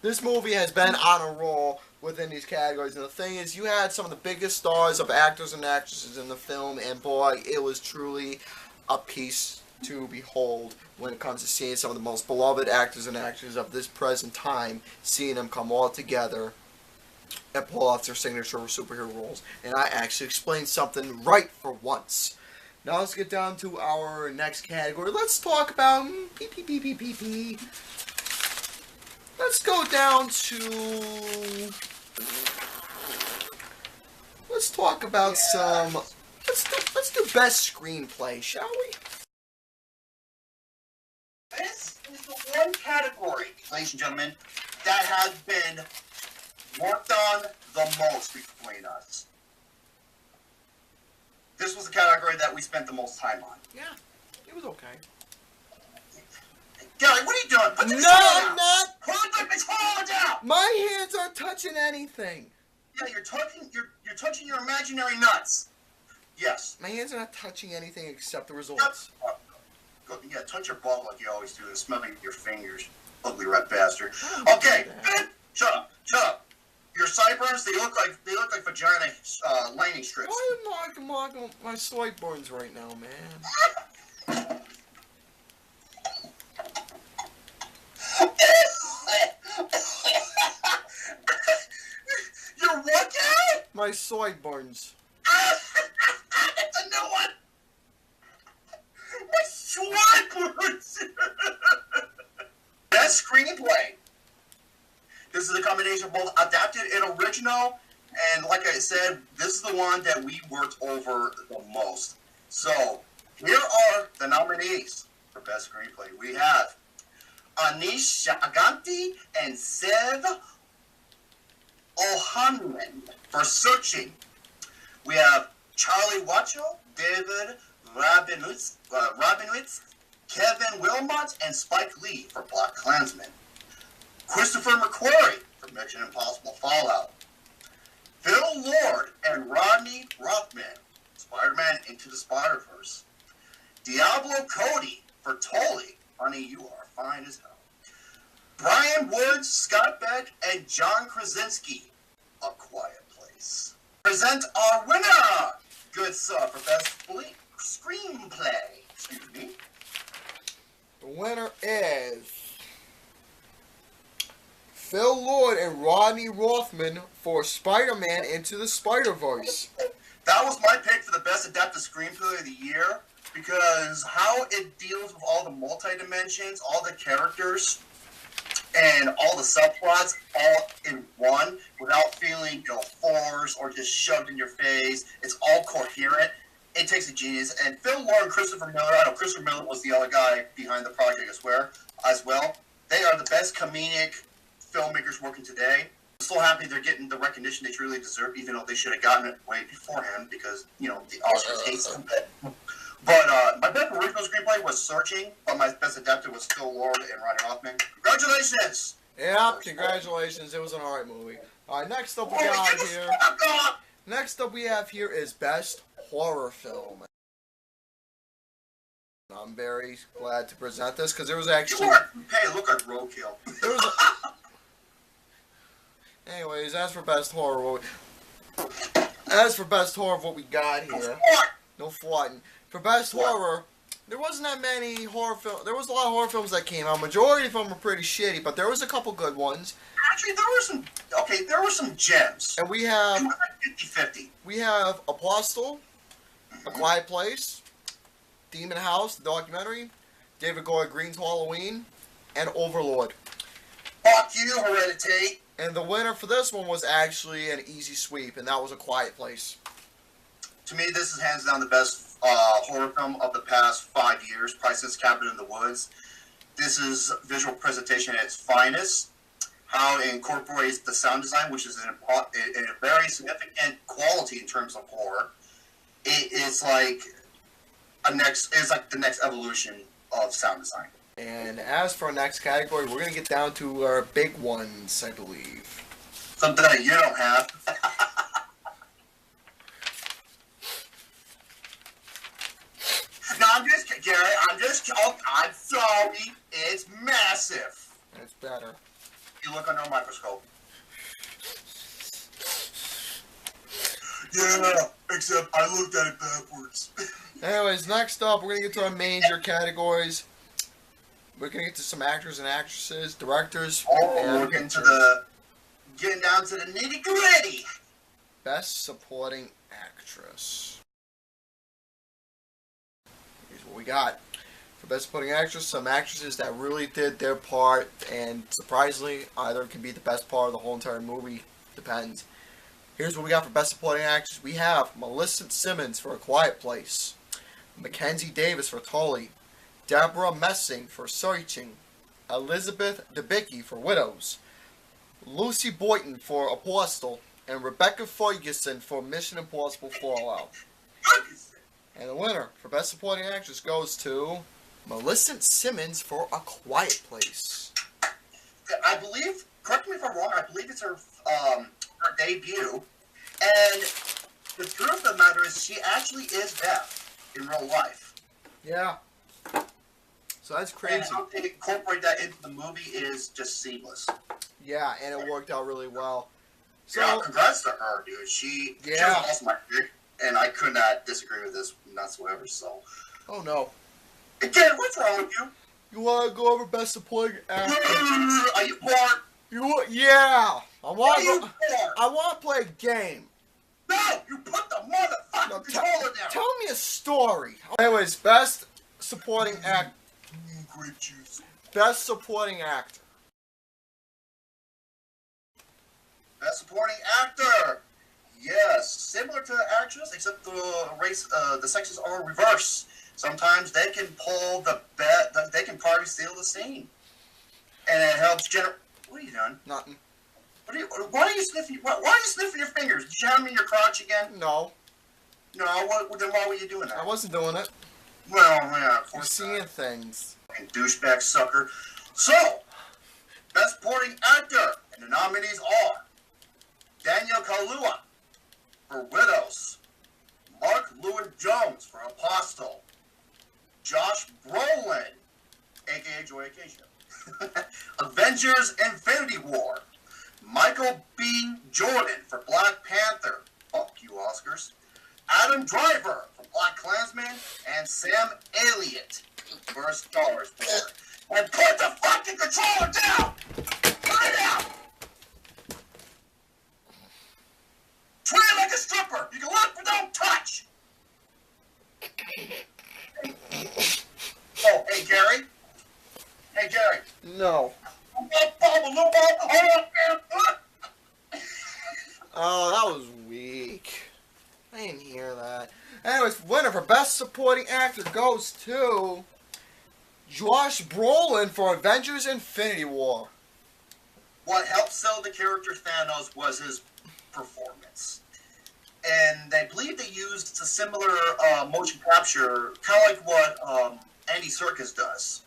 This movie has been on a roll within these categories, and the thing is, you had some of the biggest stars of actors and actresses in the film, and boy, it was truly a piece to behold when it comes to seeing some of the most beloved actors and actresses of this present time, seeing them come all together and pull off their signature superhero roles. And I actually explained something right for once. Now let's get down to our next category. Let's talk about Let's go down to. Let's talk about some. Let's do best screenplay, shall we? This is the one category, ladies and gentlemen, that has been worked on the most between us. This was the category that we spent the most time on. Yeah, it was okay. Gary, what are you doing? Put the No, control I'm down. not. Put the control down. My hands aren't touching anything. Yeah, you're touching your imaginary nuts. Yes. My hands are not touching anything except the results. Yeah, touch your ball like you always do and smell your fingers, ugly red bastard. I don't Okay, do that. shut up. Your sideburns, they look like vagina lining strips. Why am I marking my sideburns right now, man? Your what, Gary? My sideburns. That's a new one. My sideburns. Best screenplay. This is a combination of both adapted and original, and like I said, this is the one that we worked over the most. So, here are the nominees for Best Screenplay. We have Anish Shaganti and Sev Ohanlund for Searching. We have Charlie Wacho, David Rabinowitz, Kevin Wilmot, and Spike Lee for Black Klansman. Christopher McQuarrie for Mission Impossible Fallout. Phil Lord and Rodney Rothman, Spider-Man Into the Spider-Verse. Diablo Cody for Tully, Honey, You Are Fine as Hell. Brian Woods, Scott Beck, and John Krasinski, A Quiet Place. Present our winner, good sir, for Best Screenplay. Excuse me. The winner is Phil Lord and Rodney Rothman for Spider-Man Into the Spider-Verse. That was my pick for the Best Adapted Screenplay of the year because how it deals with all the multi-dimensions, all the characters, and all the subplots all in one without feeling forced or just shoved in your face. It's all coherent. It takes a genius. And Phil Lord and Christopher Miller, I know Christopher Miller was the other guy behind the project as well. They are the best comedic filmmakers working today. I'm so happy they're getting the recognition they truly deserve, even though they should have gotten it way before him because, the Oscars hate them. But my best original screenplay was Searching, but my best adapted was Phil Lord and Rodney Rothman. Congratulations! Yeah, congratulations. It was an alright movie. Alright, next up we got here. Next up we have here is Best Horror Film. I'm very glad to present this because there was actually. Hey, look like roadkill. There was Anyways, as for Best Horror, what we got here. No flooding. For Best Horror, there wasn't that many horror films. There was a lot of horror films that came out. Majority of them were pretty shitty, but there was a couple good ones. Actually, there were some gems. And we have. It was like 50-50. We have Apostle, A Quiet Place, Demon House, the documentary, David Goyer Green's Halloween, and Overlord. Fuck you, Hereditary. And the winner for this one was actually an easy sweep, and that was A Quiet Place. To me, this is hands down the best horror film of the past 5 years, probably since Cabin in the Woods. This is visual presentation at its finest. How it incorporates the sound design, which is a very significant quality in terms of horror. It's like the next evolution of sound design. And as for our next category, we're going to get down to our big ones, I believe. Something that you don't have. No, I'm just kidding, Gary. I'm sorry. It's massive. That's better. You look under a microscope. Yeah, except I looked at it backwards. Anyways, next up, we're going to get to our major categories. We're going to get to some actors and actresses, directors, and We're getting down to the nitty gritty. Best Supporting Actress. Here's what we got. For Best Supporting Actress, some actresses that really did their part, and surprisingly, either can be the best part of the whole entire movie. Depends. Here's what we got for Best Supporting Actress. We have Melissa Simmons for A Quiet Place, Mackenzie Davis for Tully, Deborah Messing for Searching, Elizabeth Debicki for Widows, Lucy Boynton for Apostle, and Rebecca Ferguson for Mission Impossible Fallout. And the winner for Best Supporting Actress goes to Melissa Simmons for A Quiet Place. I believe, correct me if I'm wrong, I believe it's her debut. And the truth of the matter is she actually is deaf in real life. Yeah. So that's And crazy. how they incorporate that into the movie is just seamless. Yeah, and it worked out really well. So, Yeah, congrats to her, dude. She was awesome, I think, and I could not disagree with this whatsoever. So, oh no. again, what's wrong with you? You want to go over Best Supporting Actor? Are you bored? Yeah. I want Are you to. bored? I want to play a game. No, you put the motherfucking No, controller down. tell me a story. Anyways, Best Supporting Act. Grape juice. Best Supporting Actor. Best supporting actor. Yes, similar to the actress, except the sexes are reverse. Sometimes they can pull they can probably steal the scene, and it helps generate. What are you doing? Nothing. Why are you sniffing? Why are you sniffing your fingers? Did you have them in your crotch again? No, No. Then why were you doing that? I wasn't doing it. Well, yeah, of You're course. seeing things. Fucking douchebag sucker. So, best supporting actor, and the nominees are Daniel Kaluuya for Widows, Mark Lewin-Jones for Apostle, Josh Brolin, aka Joy Acacia, Avengers: Infinity War, Michael B. Jordan for Black Panther, fuck you Oscars, Adam Driver for Black Klansman, and Sam Elliott for A Star Is Born. And put the fucking controller down! Put it down! Treat it like a stripper! You can look but don't touch! Oh, hey Gary? Hey Gary. No. Oh, that was weak. I didn't hear that. Anyways, winner for Best Supporting Actor goes to Josh Brolin for Avengers: Infinity War. What helped sell the character Thanos was his performance. And they believe they used a similar motion capture, kind of like what Andy Serkis does.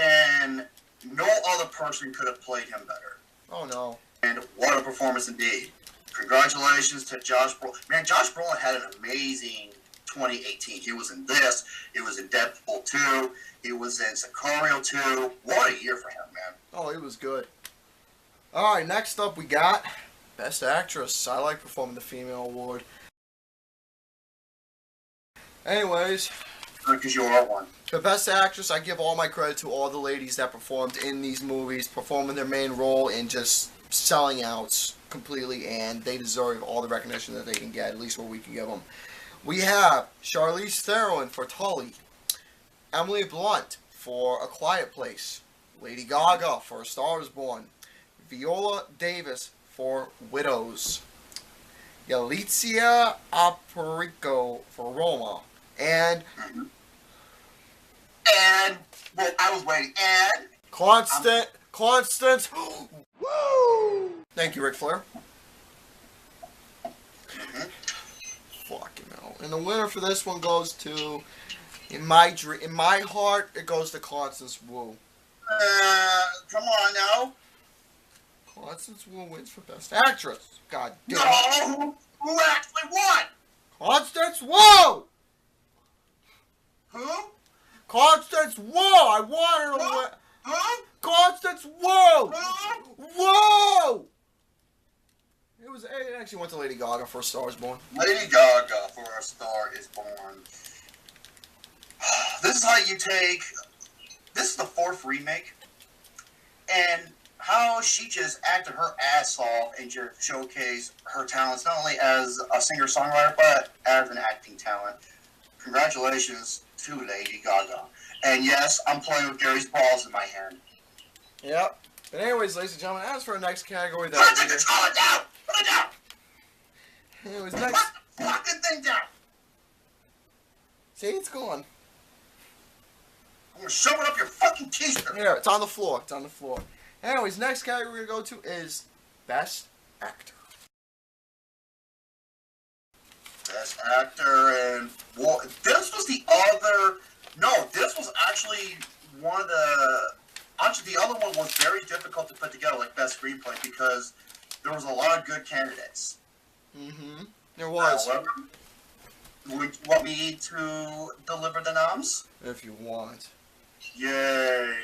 And no other person could have played him better. Oh no. And what a performance indeed. Congratulations to Josh Brolin. Man, Josh Brolin had an amazing 2018. He was in this. He was in Deadpool 2. He was in Sicario 2. What a year for him, man. Oh, it was good. Alright, next up we got Best Actress. I like performing the female award. Anyways, Because you are one. the Best Actress, I give all my credit to all the ladies that performed in these movies, performing their main role and just selling out completely, and they deserve all the recognition that they can get, at least what we can give them. We have Charlize Theron for Tully, Emily Blunt for A Quiet Place, Lady Gaga for A Star Is Born, Viola Davis for Widows, Yalitza Aparicio for Roma, and And, well, I was waiting. And, Constance. Woo! Thank you, Ric Flair. Fucking hell. And the winner for this one goes to In my heart, it goes to Constance Wu. Come on now. Constance Wu wins for Best Actress. God damn it. No, who actually won? Constance Wu! Who? Constance Wu! I want her to win. Who? Constance Wu! Who? Whoa! It actually went to Lady Gaga for A Star Is Born. Lady Gaga for A Star Is Born. This is how you take. This is the 4th remake, and how she just acted her ass off and just showcased her talents not only as a singer-songwriter but as an acting talent. Congratulations to Lady Gaga. And yes, I'm playing with Gary's balls in my hand. Yep. But anyways, ladies and gentlemen, as for our next category, Put the controller down! Put it down! anyways, Put next. the fucking thing down! See, it's gone. I'm gonna shove it up your fucking keister! Here, it's on the floor. It's on the floor. Anyways, next category we're gonna go to is Best Actor. Best Actor, and well, this was the other. No, this was actually one of the. Actually, the other one was very difficult to put together, like Best Screenplay, because there was a lot of good candidates. Mm-hmm. There was. However, would you want me to deliver the noms? If you want. Yay!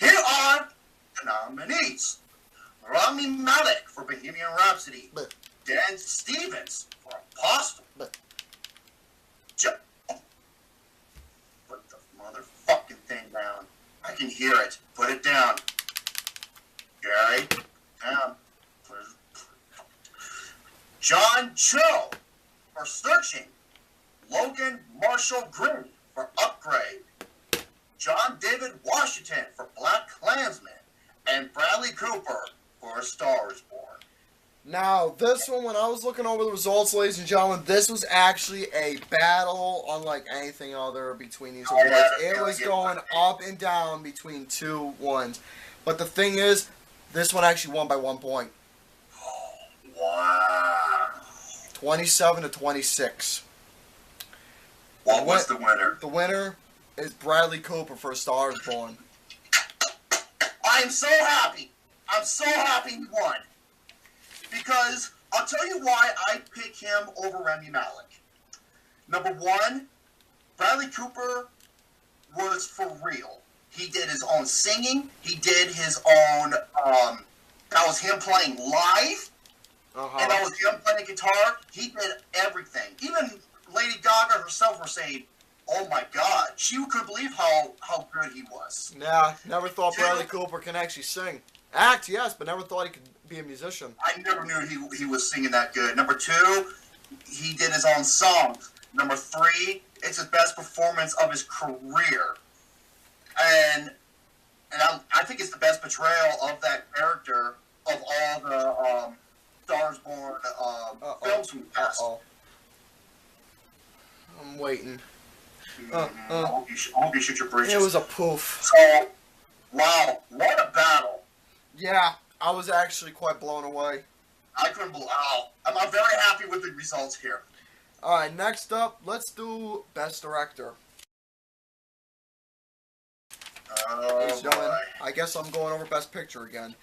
Here are the nominees: Rami Malek for Bohemian Rhapsody, But, Dan Stevens for Apostle. but, Put the motherfucking thing down. I can hear it. Put it down. Gary, down. Put it. John Cho for Searching. Logan Marshall Green for Upgrade. John David Washington for Black Klansman. And Bradley Cooper for A Star Is Born. now, this one, when I was looking over the results, ladies and gentlemen, this was actually a battle unlike anything other between these awards. It was going up and down between 2 ones. But the thing is, this one actually won by 1 point. Wow. 27 to 26. What was the winner? The winner is Bradley Cooper for A Star Is Born. I am so happy. I'm so happy he won. Because I'll tell you why I pick him over Rami Malek. Number one, Bradley Cooper was for real. He did his own singing. He did his own. That was him playing live, and that was him playing guitar. He did everything. Even Lady Gaga herself was saying, "Oh my God," she couldn't believe how good he was. Yeah, never thought Bradley Cooper can actually sing. Act, yes, but never thought he could be a musician. I never knew he was singing that good. Number two, he did his own songs. Number three, it's his best performance of his career. And I think it's the best portrayal of that character of all the Stars Born films from the past. I'm waiting. I hope you shoot your britches. It was a poof. So, wow, what a battle. Yeah, I was actually quite blown away. I couldn't believe. Wow. I'm very happy with the results here. Alright, next up, let's do Best Director. Oh, boy. I guess I'm going over Best Picture again.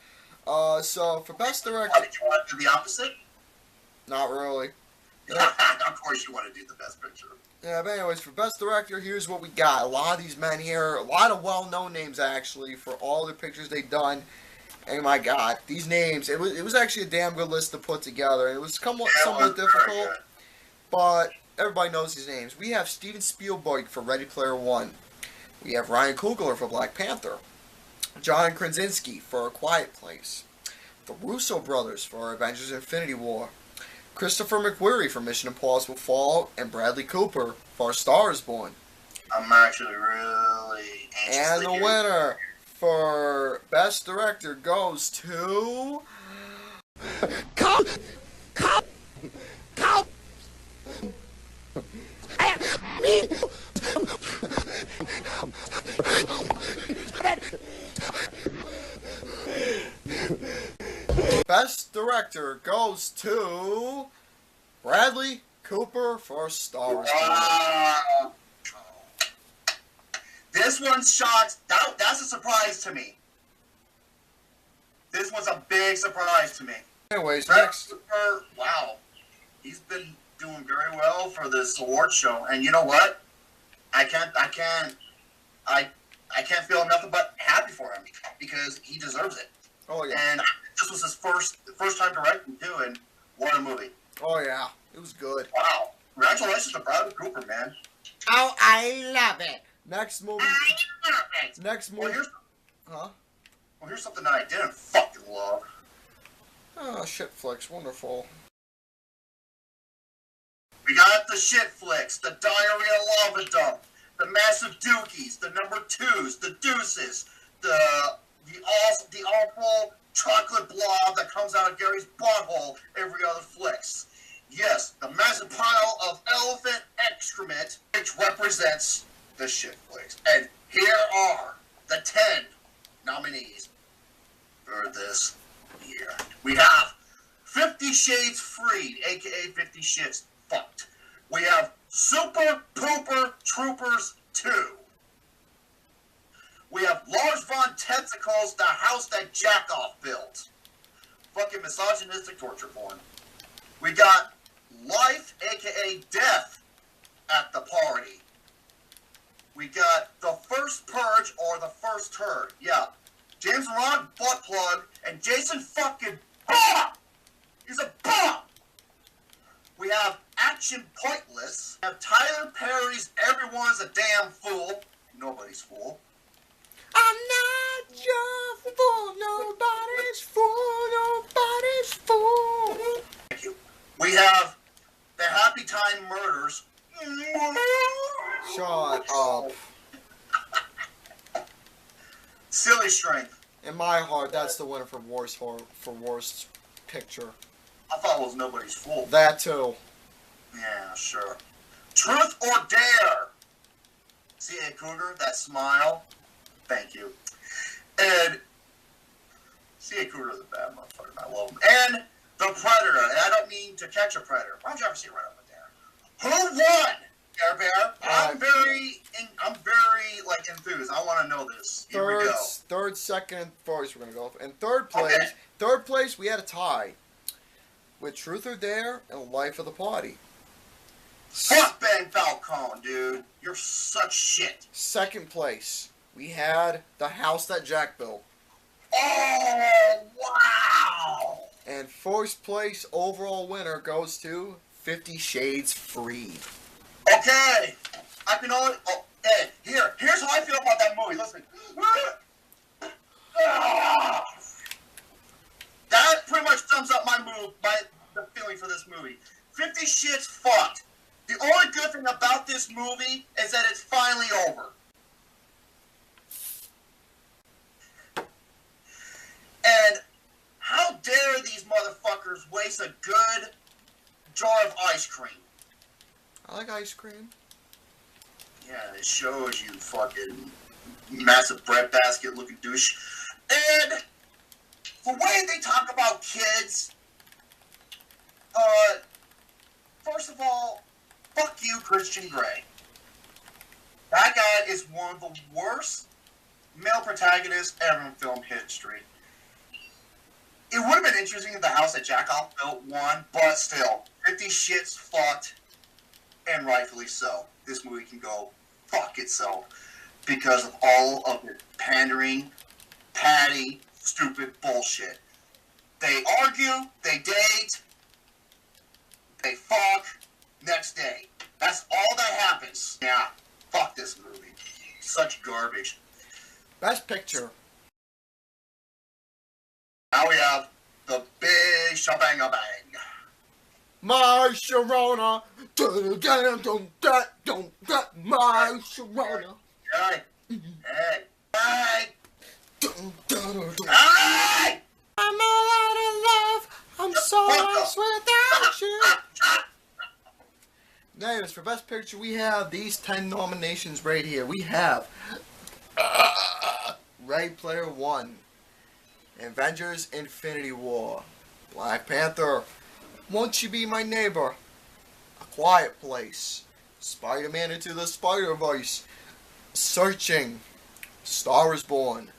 So, for Best Director... Why, did you want to do the opposite? Not really. Of course you want to do the Best Picture. Yeah, but anyways, for Best Director, here's what we got. A lot of these men here, a lot of well-known names, actually, for all the pictures they've done. And my God, these names, it was actually a damn good list to put together. It was somewhat difficult, but everybody knows these names. We have Steven Spielberg for Ready Player One. We have Ryan Coogler for Black Panther. John Krasinski for A Quiet Place. The Russo brothers for Avengers Infinity War. Christopher McQuarrie for Mission Impossible Fallout. And Bradley Cooper for A Star Is Born. I'm actually really anxious. And the winner for Best Director goes to... Come! Me! Best Director goes to Bradley Cooper for Star Wars. Wow. This one's shot. That's a surprise to me. This one's a big surprise to me. Anyways, Bradley next. Cooper, wow, he's been doing very well for this award show, and you know what? I can't feel nothing but happy for him because he deserves it. Oh yeah. And this was his first time directing too, and what a movie! Oh yeah. It was good. Wow, congratulations to Bradley Cooper, man. Oh, I love it. Next movie. Next Well, movie. Huh? here's something that I didn't fucking love. Oh, shit flicks. Wonderful. We got the shit flicks, the diarrhea lava dump, the massive dookies, the number twos, the deuces, the awful chocolate blob that comes out of Gary's butthole every other flicks. Yes, the massive pile of elephant excrement, which represents the shit flicks. And here are the 10 nominees for this year. We have 50 Shades Freed, aka 50 Shits Fucked. We have Super Pooper Troopers 2. We have Lars von Tentacles, The House That Jackoff Built. Fucking misogynistic torture porn. We got Life, aka Death, at the Party. We got The First Purge or The First Turd. Yeah. James Ron butt plug and Jason fucking Bob! He's a bomb! We have Action Pointless. We have Tyler Perry's Everyone's a Damn Fool. Nobody's fool. I'm not your fool. Nobody's fool. Nobody's fool. Thank you. We have The Happy Time Murders. Shut up. Silly Strength. In my heart, that's the winner for worst picture. I thought it was Nobody's Fool. That too. Yeah, sure. Truth or Dare. C.A. Cougar, that smile. Thank you. And C.A. Cougar is a bad motherfucker. I love him. And The Predator. And I don't mean To Catch a Predator. Why don't you ever see it right over there? Who won? Bear Bear. I'm very enthused. I want to know this. Here we go. Third, second, and first we're gonna go. In third place, Okay. third place we had a tie with Truth or Dare and Life of the Party. Fuck Ben Falcone, dude. You're such shit. Second place we had The House That Jack Built. Oh, wow. And first place overall winner goes to 50 Shades Freed. Okay. I can only... Oh, hey, here's how I feel about that movie. Listen. That pretty much sums up the feeling for this movie. 50 Shits Fucked. The only good thing about this movie is that it's finally over. And how dare these motherfuckers waste a good jar of ice cream? I like ice cream. Yeah, it shows you fucking massive breadbasket looking douche. And the way they talk about kids, first of all, fuck you, Christian Grey. That guy is one of the worst male protagonists ever in film history. It would have been interesting if The House That Jackoff Built won, but still, 50 Shits Fucked, and rightfully so. This movie can go fuck itself because of all of the pandering, patty, stupid bullshit. They argue, they date, they fuck, next day. That's all that happens. Yeah, fuck this movie. Such garbage. Best Picture. Now we have the big shabanga bang. My Sharona. My Sharona. Hey, hey, hey, hey! I'm all out of love. I'm so lost without you. Anyways, for Best Picture, we have these 10 nominations right here. We have Ready Player One, Avengers Infinity War, Black Panther, Won't You Be My Neighbor, A Quiet Place, Spider-Man Into the Spider-Verse, Searching, Star is Born,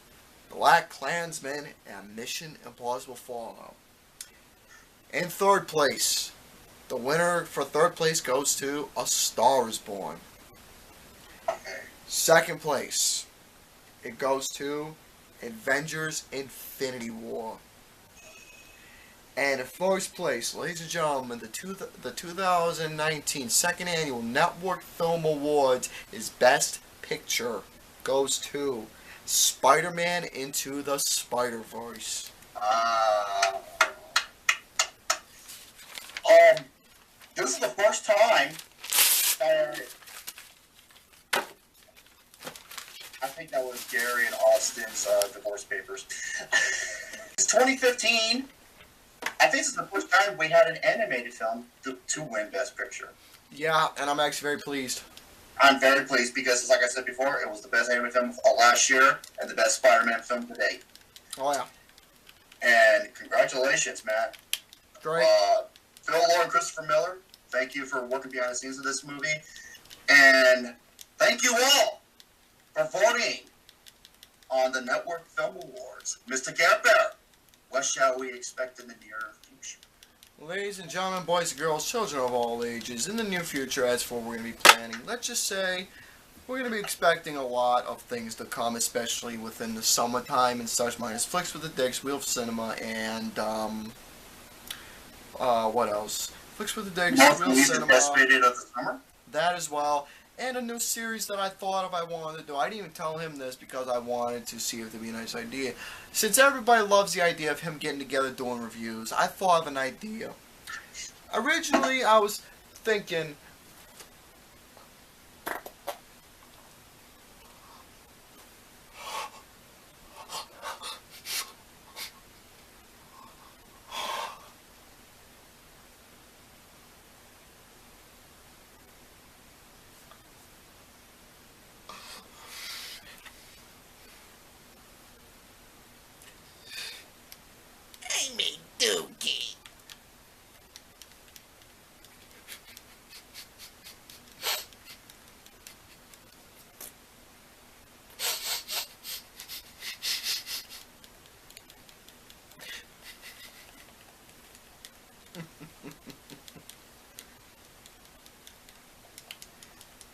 Black Klansman, and Mission Impossible Fallout. In third place, the winner for third place goes to A Star is Born. Second place, it goes to Avengers Infinity War. And in first place, ladies and gentlemen, the 2019 second annual Network Film Awards is Best Picture goes to Spider-Man Into the Spider-Verse. This is the first time that I think that was Gary and Austin's divorce papers. It's 2015. I think this is the first time we had an animated film to win Best Picture. Yeah, and I'm actually very pleased. I'm very pleased because, like I said before, it was the best animated film of last year and the best Spider-Man film to date. Oh, yeah. And congratulations, man. Great. Phil Lord and Christopher Miller, thank you for working behind the scenes of this movie. And thank you all for voting on the Network Film Awards. Mr. Care Bear, what shall we expect in the near future? Ladies and gentlemen, boys and girls, children of all ages, in the near future, as for we're going to be planning, let's just say we're going to be expecting a lot of things to come, especially within the summertime and such, minus Flicks with the Dicks, Wheel of Cinema, and, what else? Flicks with the Dicks, Most Wheel of movies the Cinema, best rated of the summer? that as well, and a new series that I thought of I wanted to do. I didn't even tell him this because I wanted to see if it'd be a nice idea. Since everybody loves the idea of him getting together doing reviews, I thought of an idea. Originally, I was thinking,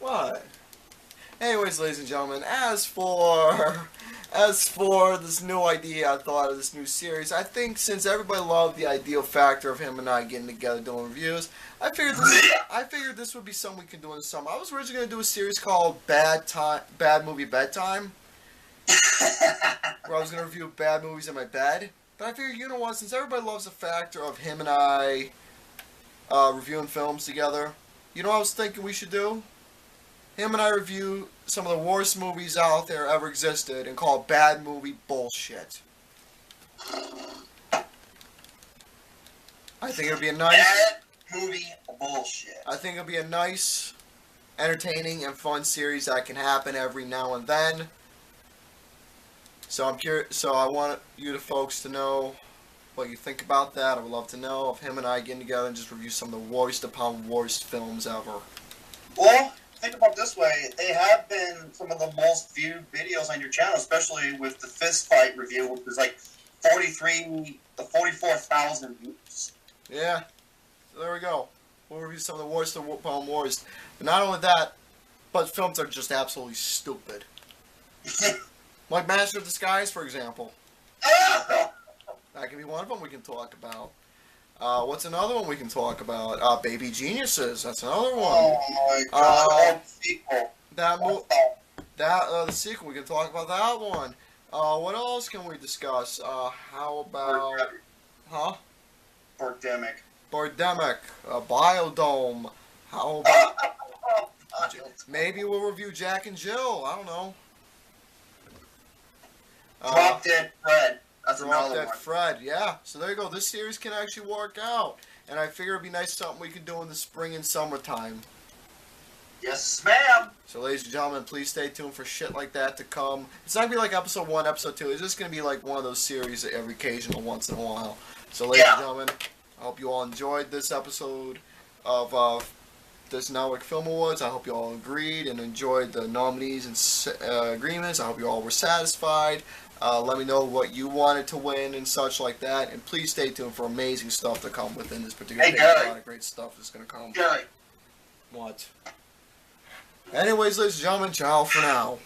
what? Anyways, ladies and gentlemen, as for this new idea I thought of this new series, I think since everybody loved the ideal factor of him and I getting together doing reviews, I figured this would be something we can do in the summer. I was originally going to do a series called Bad Movie Bedtime, where I was going to review bad movies in my bed. But I figured, you know what, since everybody loves the factor of him and I reviewing films together, you know what I was thinking we should do? Him and I review some of the worst movies out there ever existed and call it Bad Movie Bullshit. I think it'd be a nice... Bad movie bullshit. I think it'll be a nice, entertaining, and fun series that can happen every now and then. So I'm curious. So I want you folks to know what you think about that. I would love to know of him and I getting together and just review some of the worst upon worst films ever. Well, think about it this way. They have been some of the most viewed videos on your channel, especially with the fist fight review, which is like 44,000 views. Yeah. So there we go. We'll review some of the worst upon worst. But not only that, but films are just absolutely stupid. Like Master of Disguise, for example. That can be one of them we can talk about. What's another one we can talk about? Baby Geniuses. That's another one. Oh my god, sequel. The sequel. We can talk about that one. What else can we discuss? How about... Huh? Birdemic. Biodome. How about... Maybe we'll review Jack and Jill. I don't know. Drop Dead Fred. That's Drop another Dead one. Fred, yeah. So there you go. This series can actually work out. And I figure it'd be nice something we could do in the spring and summertime. Yes, ma'am. So ladies and gentlemen, please stay tuned for shit like that to come. It's not going to be like episode 1, episode 2. It's just going to be like one of those series every occasional once in a while. So ladies and gentlemen, I hope you all enjoyed this episode of this Network Film Awards. I hope you all agreed and enjoyed the nominees and agreements. I hope you all were satisfied. Let me know what you wanted to win and such like that. And please stay tuned for amazing stuff to come within this particular Hey, thing. Gary. A lot of great stuff is going to come. Jerry. What? Anyways, ladies and gentlemen, ciao for now.